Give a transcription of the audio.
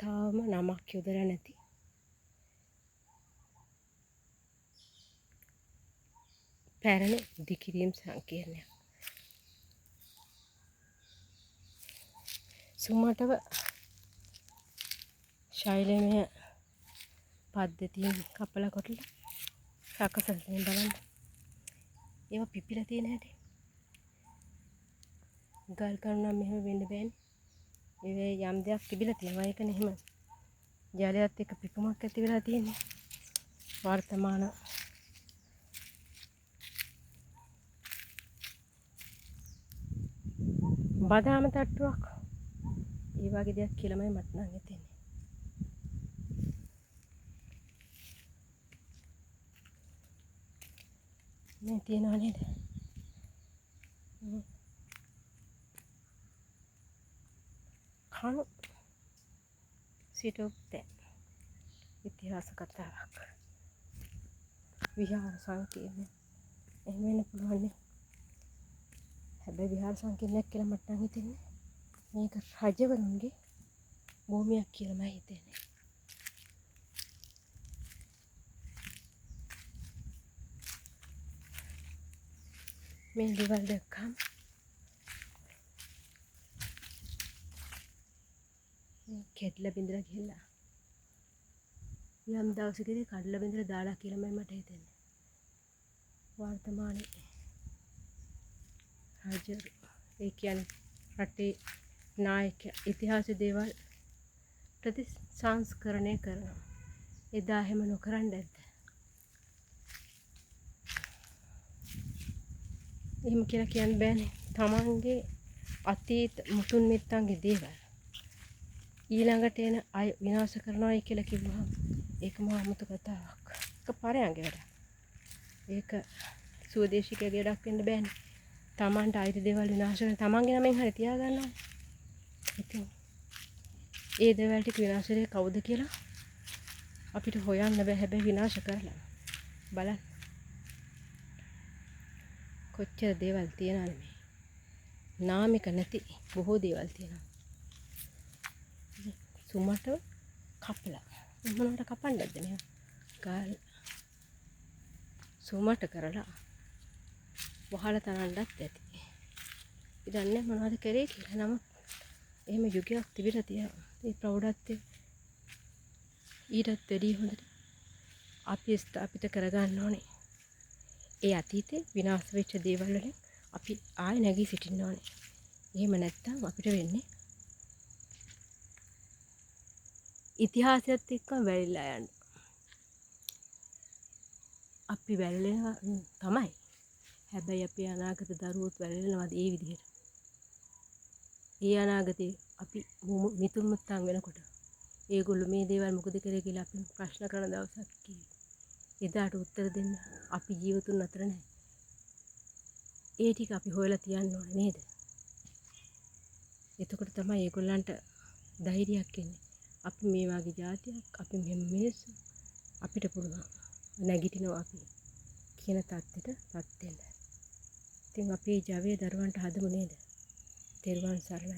තාම නමක් යොදලා නැති පැරණි ඉදිකිරීම් සංකීර්ණයක්. සුමටව ශෛලමය පද්ධතියෙන් කපලා කොටලා සකසලා තියෙන බලන්න. ඒවා පිපිලා තියෙන හැටි. ගල් කණු නම් මෙහෙම වෙන්න බෑනේ. ඒ යම් දෙයක් තිබිලා තියෙනවා. ඒකනේ එහෙම ජලයත් එක්ක පිපුමක් ඇති වෙලා තියෙන්නේ. වර්තමාන බදාම තට්ටුවක් ඒ වගේ දෙයක් කියලාමයි මට නම් හිතෙන්නේ. මේ තියනවා නේද? කණු සිටුප්ත ඉතිහාස කතාවක්. විහාර සංකීර්ණය. එහෙම වෙන්න පුළුවන් නේ. හැබැයි විහාර සංකීර්ණයක් කියලා මට නම් හිතෙන්නේ මේක රජවරුන්ගේ භූමියක් කියලාමයි හිතෙන්නේ. මේ දේවල් දැක්කම කෙඩලා බින්දලා ගිහලා යම් දවසකදී කඩලා බින්දලා දාලා කියලාමයි මට හිතෙන්නේ. වර්තමානයේ රජ ඒ කියන්නේ රටේ නායක ඉතිහාස දේවල් ප්‍රතිසංස්කරණය කරනවා. එදා එහෙම නොකරන්න ඇද්ද? එහෙම කියලා කියන්න බෑනේ. තමන්ගේ අතීත මුතුන් මිත්තන්ගේ දේවල් ඊළඟට එන අය විනාශ කරනවායි කියලා කිව්වහම ඒක මහා අමුතු කතාවක්. ඒක පරයන්ගේ වැඩක්. ඒක සුවදේශිකයේ වැඩක් වෙන්න බෑනේ. තමන්ට අයිති දේවල් විනාශ කරන තමන්ගේ නමෙන් හරි තියාගන්නවා. ඉතින් ඒ දේවල් ටික විනාශ කරේ කවුද කියලා අපිට හොයන්න බෑ. හැබැයි විනාශ කරලා බලන්න කොච්චර දේවල් තියනවද මේ. නාමික නැති බොහෝ දේවල් තියෙනවා. සුමටව කපලා මොනවට කපන්නද මේ ගල් සුමට කරලා වහලා තනන්නත් ඇති. ඉතින් මොනවද කරේ කියලා. නමුත් එහෙම යුගයක් තිබිලා තියෙනවා. ඒ ප්‍රෞಢත්වය ඊටත් වැඩි හොඳට අපි ස්ථාපිත කරගන්න ඕනේ. ඒ අතීතේ විනාශ වෙච්ච දේවල් වලින් අපි ආයෙ නැගී සිටින්න ඕනේ. එහෙම නැත්නම් අපිට වෙන්නේ ඉතිහාසයත් එක්ක වැළිලා යන්න. අපි වැළලෙනවා තමයි. හැබැයි අපේ අනාගත දරුවෝත් වැළලෙනවාද ඒ විදිහට? ඒ අනාගතේ අපි මිතුන් මුත්තන් වෙනකොට ඒගොල්ලෝ මේ දේවල් මොකද කරේ කියලා අපි ප්‍රශ්න කරන දවසක් කිව්වේ. එදාට උත්තර දෙන්න අපි ජීවතුන් අතර නැහැ. ඒ ටික අපි හොයලා තියන්න ඕනේ නේද? එතකොට තමයි ඒගොල්ලන්ට ධෛර්යයක් එන්නේ. අපි මේ වගේ જાතියක්, අපි මෙහෙම මිනිස්සු, අපිට පුළුවන් නැගිටිනවා අපි කියන තත්ත්වෙටපත් වෙන්න. ඉතින් අපි ජවයේ දරුවන්ට හදමු නේද? තෙරුවන් සරණයි.